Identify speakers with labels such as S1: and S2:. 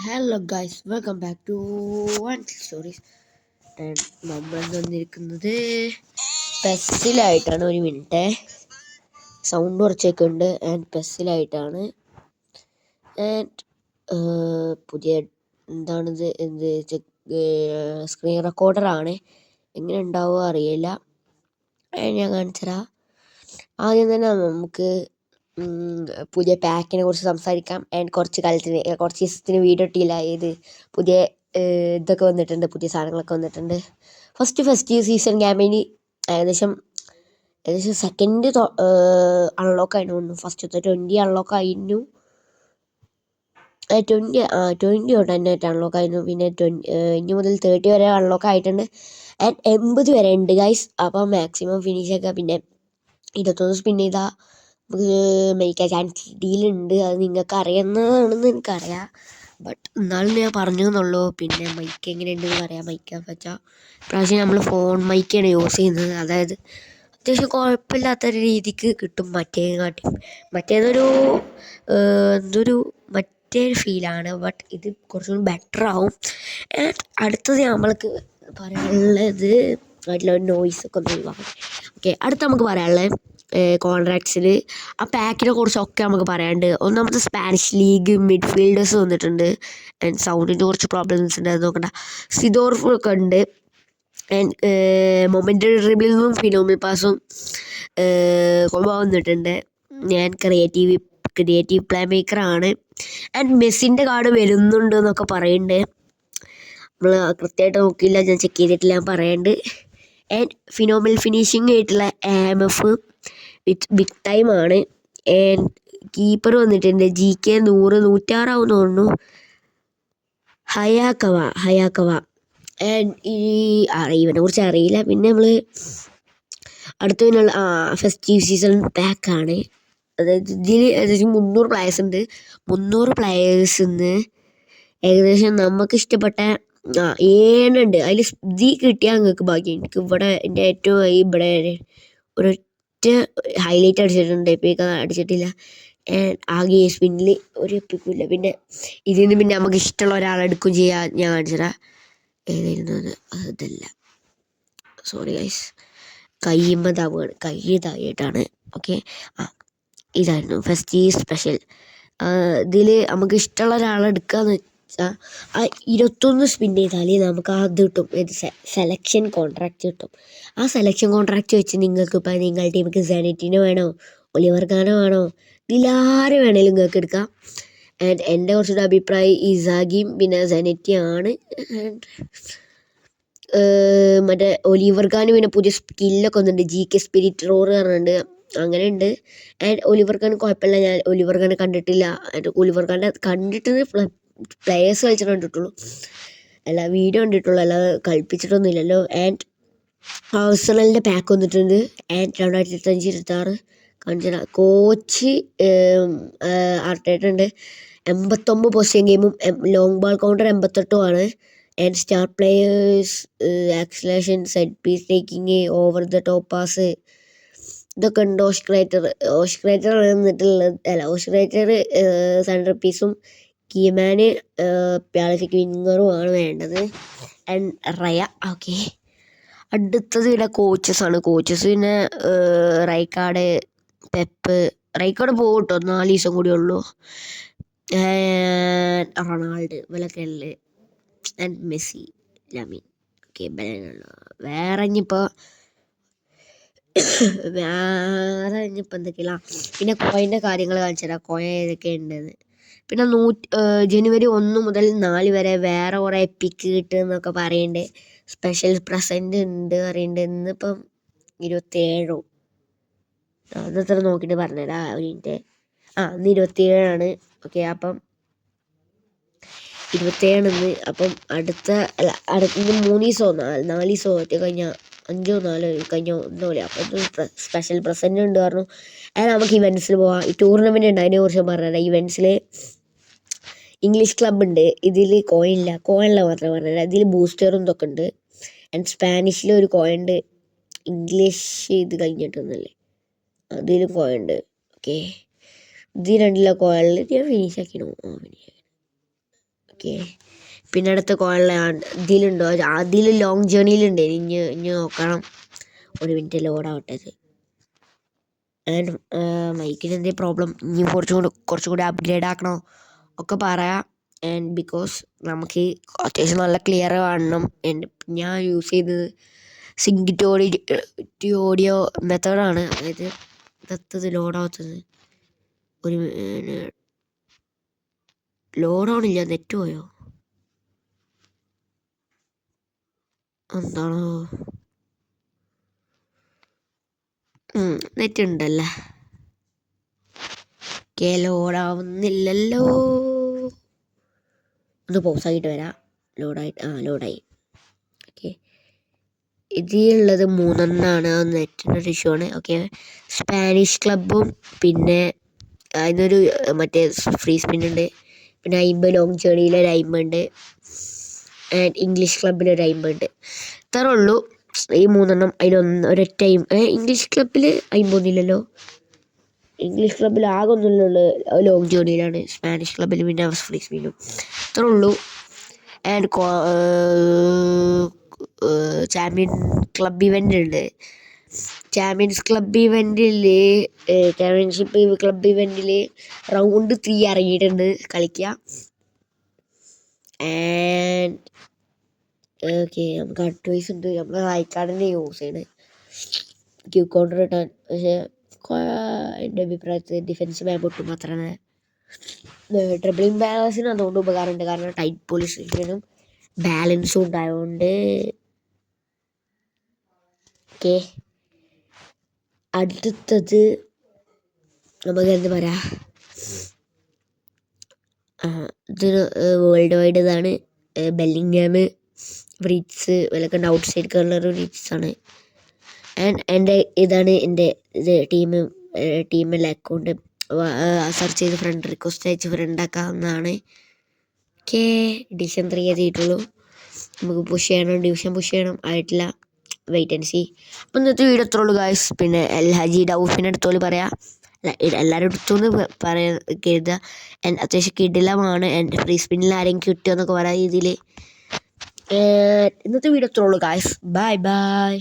S1: Hello guys, welcome back to one stories. നമ്മൾ വന്നിരിക്കുന്നത് പെസ്സിലായിട്ടാണ്. ഒരു മിനിറ്റ്, സൗണ്ട് കുറച്ചൊക്കെ ഉണ്ട്. ആൻഡ് പെസ്സിലായിട്ടാണ്. ആൻഡ് പുതിയ എന്താണിത്, സ്ക്രീൻ റെക്കോർഡറാണ്. എങ്ങനെ ഉണ്ടാവുക അറിയില്ല. ഞാൻ കാണിച്ചുതരാം. ആദ്യം തന്നെ നമുക്ക് പുതിയ പാക്കിനെ കുറിച്ച് സംസാരിക്കാം. ആൻഡ് കുറച്ച് ദിവസത്തിന് വീഡിയോ ഇട്ടില്ല. പുതിയ ഇതൊക്കെ വന്നിട്ടുണ്ട്, പുതിയ സാധനങ്ങളൊക്കെ വന്നിട്ടുണ്ട്. ഫസ്റ്റ് സീസൺ ക്യാമ്പയിന് ഏകദേശം സെക്കൻഡ് അൺലോക്ക് ആയിരുന്നു തോന്നുന്നു. ഫസ്റ്റത്തെ 20 അൺലോക്ക് ആയിരുന്നു. 20 തൊട്ട് തന്നെ അൺലോക്ക് ആയിരുന്നു. പിന്നെ ഇനി മുതൽ 30 വരെ അൺലോക്ക് ആയിട്ടുണ്ട്. ആൻഡ് 80 വരെ ഉണ്ട് ഗൈസ്. അപ്പം മാക്സിമം ഫിനിഷ് ഒക്കെ. പിന്നെ 21 സ്പിൻ ചെയ്താൽ നമുക്ക് മേടിക്കാൻ ചാൻസ് ഡീലുണ്ട്. അത് നിങ്ങൾക്ക് അറിയുന്നതാണെന്ന് എനിക്കറിയാം, ബട്ട് എന്നാലും ഞാൻ പറഞ്ഞു എന്നുള്ളൂ. പിന്നെ മൈക്ക് എങ്ങനെയുണ്ടെന്ന് പറയാം. മൈക്ക് വെച്ചാൽ ഇപ്രാവശ്യം നമ്മൾ ഫോൺ മൈക്കാണ് യൂസ് ചെയ്യുന്നത്. അതായത് അത്യാവശ്യം കുഴപ്പമില്ലാത്തൊരു രീതിക്ക് കിട്ടും മറ്റേതൊരു മറ്റൊരു ഫീലാണ്. ബട്ട് ഇത് കുറച്ചുകൂടി ബെറ്റർ ആവും. അടുത്തത് നമ്മൾക്ക് പറയാനുള്ളത് ആയിട്ടുള്ള നോയ്സൊക്കെ ഒന്ന് ഒഴിവാക്കും. ഓക്കെ, അടുത്ത നമുക്ക് പറയാനുള്ളത് കോൺട്രാക്ട്സിൽ ആ പാക്കിനെ കുറിച്ചൊക്കെ നമുക്ക് പറയാനുണ്ട്. ഒന്നാമത്തെ സ്പാനിഷ് ലീഗ് മിഡ്ഫീൽഡേഴ്സ് വന്നിട്ടുണ്ട്. ആൻഡ് സൗണ്ടിൻ്റെ കുറച്ച് പ്രോബ്ലംസ് ഉണ്ട്, അത് നോക്കണ്ട. സിദോർഫ് ഒക്കെ ഉണ്ട്. ആൻഡ് മൊമെൻ്ററി ഡ്രിബിളിങ്ങും ഫിനോമിൽ പാസും വന്നിട്ടുണ്ട്. ഞാൻ ക്രിയേറ്റീവ് പ്ലേ മേക്കറാണ്. ആൻഡ് മെസ്സിൻ്റെ കാർഡ് വരുന്നുണ്ട് എന്നൊക്കെ പറയുന്നുണ്ട്. നമ്മൾ കൃത്യമായിട്ട് നോക്കിയില്ല, ഞാൻ ചെക്ക് ചെയ്തിട്ടില്ല, ഞാൻ പറയുന്നുണ്ട്. ആൻഡ് ഫിനോമിൽ ഫിനിഷിംഗ് ആയിട്ടുള്ള AMF വിത്ത് ബിഗ് ടൈമാണ്. ആൻഡ് കീപ്പർ വന്നിട്ടുണ്ട് GK 100-106 ആവുമെന്ന് തോന്നുന്നു. ഹയാക്കവ. ആൻഡ് ഇവനെ കുറിച്ച് അറിയില്ല. പിന്നെ നമ്മൾ അടുത്തതിനുള്ള ഫെസ്റ്റീവ് സീസൺ പാക്കാണ്. അതായത് ഇതിൽ ഏകദേശം 300 പ്ലേയേഴ്സ് ഉണ്ട്. 300 പ്ലേയേഴ്സിന്ന് ഏകദേശം നമുക്ക് ഇഷ്ടപ്പെട്ട 7 ഉണ്ട്. അതിൽ ഇത് കിട്ടിയാൽ നിങ്ങൾക്ക് ഭാഗ്യം. എനിക്ക് ഇവിടെ എൻ്റെ ഏറ്റവും ഇവിടെ ഒരൊറ്റ ഹൈലൈറ്റ് അടിച്ചിട്ടുണ്ട്. എപ്പിക്ക് അടിച്ചിട്ടില്ല. ആകെ സ്പിന്നിൽ ഒരു എപ്പിക്കില്ല. പിന്നെ ഇതിൽ നിന്ന് പിന്നെ നമുക്ക് ഇഷ്ടമുള്ള ഒരാളെടുക്കുകയും ചെയ്യാം. ഞാൻ കാണിച്ചുതരാം ഏതായിരുന്നു അത്. അതല്ല, സോറി ഗൈസ്, കൈ ഇതായിട്ടാണ്. ഓക്കെ, ഇതായിരുന്നു ഫെസ്റ്റീവ് സ്പെഷ്യൽ. ഇതിൽ നമുക്ക് ഇഷ്ടമുള്ള ഒരാളെടുക്കാന്ന് വെച്ചാൽ 21 സ്പിൻ ചെയ്താൽ നമുക്ക് അത് കിട്ടും. സെലക്ഷൻ കോൺട്രാക്റ്റ് കിട്ടും. ആ സെലക്ഷൻ കോൺട്രാക്റ്റ് വെച്ച് നിങ്ങൾക്ക് ഇപ്പോൾ നിങ്ങളുടെ ടീമിക്ക് സെനറ്റിനെ വേണോ, ഒലിവർ ഖാനെ വേണോ, ഇതിലാരെ വേണേലും നിങ്ങൾക്ക് എടുക്കാം. ആൻഡ് എൻ്റെ കുറച്ചൊരു അഭിപ്രായം ഇസാഗിയും പിന്നെ സെനറ്റിയാണ്. മറ്റേ ഒലിവർ ഖാന് പിന്നെ പുതിയ സ്കില്ലൊക്കെ വന്നിട്ടുണ്ട്. GK സ്പിരിറ്റ് റോർ പറഞ്ഞിട്ടുണ്ട്. അങ്ങനെ ഉണ്ട്. ആൻഡ് ഒലിവർ ഖാൻ കുഴപ്പമില്ല. ഞാൻ ഒലിവർ ഖാനെ കണ്ടിട്ടില്ല. ഒലിവർ ഖാൻ്റെ കണ്ടിട്ട് പ്ലേയേഴ്സ് കളിച്ചിട്ട് കണ്ടിട്ടുള്ളൂ, അല്ല വീഡിയോ കണ്ടിട്ടുള്ളൂ, അല്ലാതെ കളിപ്പിച്ചിട്ടൊന്നുമില്ലല്ലോ. ആൻഡ് ആഴ്സണലിൻ്റെ പാക്ക് വന്നിട്ടുണ്ട്. ആൻഡ് 2025-26 കാണിച്ചാൽ കോച്ച് ആർട്ടേറ്റുണ്ട്. 89 പൊസിഷൻ ഗെയിമും long ball counter 88 and star players acceleration, set piece taking, over the top pass, ഇതൊക്കെ ഉണ്ട്. ഓഷ്ക്രേറ്റർ വന്നിട്ടുള്ളത്, ഓഷ്ക്രേറ്റർ സെൻട്രൽ പീസും കീമാന് പ്യാലഫിക് വിങ്ങറുമാണ് വേണ്ടത്. ആൻഡ് റയ. ഓക്കെ, അടുത്തത് ഇവിടെ കോച്ചസാണ്. പിന്നെ റൈക്കാർഡ്, പെപ്പ്. റൈക്കാർഡ് പോകും കേട്ടോ, 4 ദിവസം കൂടി ഉള്ളൂ. റൊണാൾഡ്, വിലക്കല്ല്. And Messi, Lamine. ഓക്കെ, വേറെ ഇനിയിപ്പോൾ എന്തൊക്കെയാണ്. പിന്നെ കോയിൻ്റെ കാര്യങ്ങൾ കാണിച്ചു തരാം, കോയിൻ ഏതൊക്കെ ഉണ്ടെന്ന്. പിന്നെ ജനുവരി 1 മുതൽ 4 വരെ വേറെ കുറേ എപ്പിക്ക് കിട്ടുമെന്നൊക്കെ പറയുന്നുണ്ട്. സ്പെഷ്യൽ പ്രസൻറ്റ് ഉണ്ട് പറയുന്നുണ്ട്. ഇന്നിപ്പം 27 അന്നത്ര നോക്കിയിട്ട് പറഞ്ഞുതരാം ഒരു മിനിറ്റ്. ഇന്ന് 27 ഓക്കെ, അപ്പം 27 ഇന്ന്. അപ്പം അടുത്ത 3 ദിവസമോ 4 ദിവസമോ ഒറ്റ കഴിഞ്ഞാൽ 5 4 കഴിഞ്ഞ ഒന്നുമില്ല. അപ്പം സ്പെഷ്യൽ പ്രസൻറ്റ് ഉണ്ട് പറഞ്ഞു. നമുക്ക് ഇവൻറ്റ്സിൽ പോവാം. ഈ ടൂർണമെൻറ്റ് ഉണ്ട്, അതിനെക്കുറിച്ച് പറഞ്ഞുതരാം. ഇവൻറ്റ്സിൽ ഇംഗ്ലീഷ് ക്ലബ് ഉണ്ട്. ഇതിൽ കോയിനില്ല മാത്രമേ പറഞ്ഞുതരാം. ഇതിൽ ബൂസ്റ്ററും ഇതൊക്കെ ഉണ്ട്. ആൻഡ് സ്പാനിഷിൽ ഒരു കോയിൻ ഉണ്ട്. ഇംഗ്ലീഷ് ഇത് കഴിഞ്ഞിട്ടൊന്നുമല്ലേ, അതിലും കോയിൻ ഉണ്ട്. ഓക്കെ, ഇത് രണ്ടിലെ കോയിനിൽ ഞാൻ ഫിനിഷ് ആക്കിയിരുന്നു. Okay, okay. പിന്നെ അടുത്ത കോളിലാണ് ഇതിലുണ്ടോ? അതിൽ ലോങ് ജേർണിയിലുണ്ട്. ഇനി നോക്കണം. ഒരു മിനിറ്റ് ലോഡാവട്ടെ ഇത്. ആൻഡ് മൈക്കിന് എന്തെങ്കിലും പ്രോബ്ലം, ഇനി കുറച്ചും കൂടി അപ്ഗ്രേഡ് ആക്കണോ ഒക്കെ പറയാം. ആൻഡ് ബിക്കോസ് നമുക്ക് അത്യാവശ്യം നല്ല ക്ലിയർ കാണണം. ഞാൻ യൂസ് ചെയ്തത് സിങ്ക് ടു ഓഡിയോ മെത്തേഡാണ്. അതായത് ഇതത്തത് ലോഡാവത്തത്. ഒരു ലോഡാവണില്ല. നെറ്റ് പോയോ എന്താണോ? നെറ്റ് ഉണ്ടല്ലേ. ഓക്കെ, ലോഡാവുന്നില്ലല്ലോ. ഒന്ന് പോസാക്കിയിട്ട് വരാം. ലോഡായി. ഓക്കെ, ഇതിലുള്ളത് 3 നെറ്റിൻ്റെ ഒരു ഇഷ്യൂ ആണ്. ഓക്കെ, സ്പാനിഷ് ക്ലബും പിന്നെ അതിനൊരു മറ്റേ ഫ്രീ സ്പിൻ ഉണ്ട്. പിന്നെ 50 ലോങ് ജേർണിയിലൊരു 50 ഉണ്ട്. ആൻഡ് ഇംഗ്ലീഷ് ക്ലബിലൊരു 50 ഉണ്ട്. ഇത്രേ ഉള്ളൂ ഈ 3 ഒരൊറ്റ ഇംഗ്ലീഷ് ക്ലബിൽ 50 ഇല്ലല്ലോ. ഇംഗ്ലീഷ് ക്ലബിൽ ആകെ ഒന്നുമില്ലുള്ളൂ ലോങ് ജേർണിയിലാണ്. സ്പാനിഷ് ക്ലബിൽ പിന്നെ ഫ്രീ സ്പിന്നും. ഇത്രേ ഉള്ളൂ. ആൻഡ് ചാമ്പ്യൻ ക്ലബ് ഇവൻ്റ് ഉണ്ട്. ചാമ്പ്യൻഷിപ്പ് ക്ലബ് ഇവൻറ്റിൽ റൗണ്ട് 3 ഇറങ്ങിയിട്ടുണ്ട് കളിക്കുക. ആൻഡ് ഓക്കെ, നമുക്ക് അഡ്വൈസ് ഉണ്ട്. നമ്മൾ റൈക്കാർഡിനെ യൂസ് ചെയ്യണേ ക്യൂ കൗണ്ടർ കിട്ടാൻ. പക്ഷേ എൻ്റെ അഭിപ്രായത്തിൽ ഡിഫൻസ് ബാൻ പൊട്ടും മാത്രമേ. ട്രിപ്പിളിംഗ് ബാലൻസിന് അതുകൊണ്ട് ഉപകാരമുണ്ട്. കാരണം ടൈറ്റ് പൊസിഷനും ബാലൻസും ഉണ്ടായതുകൊണ്ട്. ഓക്കെ, അടുത്തത് നമുക്ക് എന്താ പറയുക, ഇത് വേൾഡ് വൈഡ് ഇതാണ്. ബെല്ലിംഗ്ഹാം, ബ്രീറ്റ്സ് വിലക്കെ ഔട്ട് സൈഡ് കേർണർ ബ്രീറ്റ്സാണ്. ആൻഡ് ഇതാണ് എൻ്റെ ടീമിലെ അക്കൗണ്ട്. സെർച്ച് ചെയ്ത് ഫ്രണ്ട് റിക്വസ്റ്റ് അയച്ച് ഫ്രണ്ട് ആക്കാവുന്നതാണ്. ഓക്കെ, ഡിവിഷൻ 3 എത്തിയിട്ടുള്ളൂ. നമുക്ക് ഡിവിഷൻ പുഷ് ചെയ്യണം. ആയിട്ടില്ല, വെയിറ്റ് ആൻഡ് സി. അപ്പം ഇന്നത്തെ വീഡിയോ എത്ര ഉള്ളൂ ഗായ്സ്. പിന്നെ എൽഹാജി ഡൗഫിൻ്റെ അടുത്തോളൂ പറയാം. എല്ലാവരും അടുത്തൊന്ന് പറയാൻ കരുതുക. അത്യാവശ്യം കിടിലമാണ്. എൻ്റെ ഫ്രീ സ്പിന്നിൽ ആരെങ്കിലും കിട്ടുമോ എന്നൊക്കെ പറയാം രീതിയിൽ. ഇന്നത്തെ വീഡിയോ എത്ര ഉള്ളൂ ഗായ്സ്. ബൈ.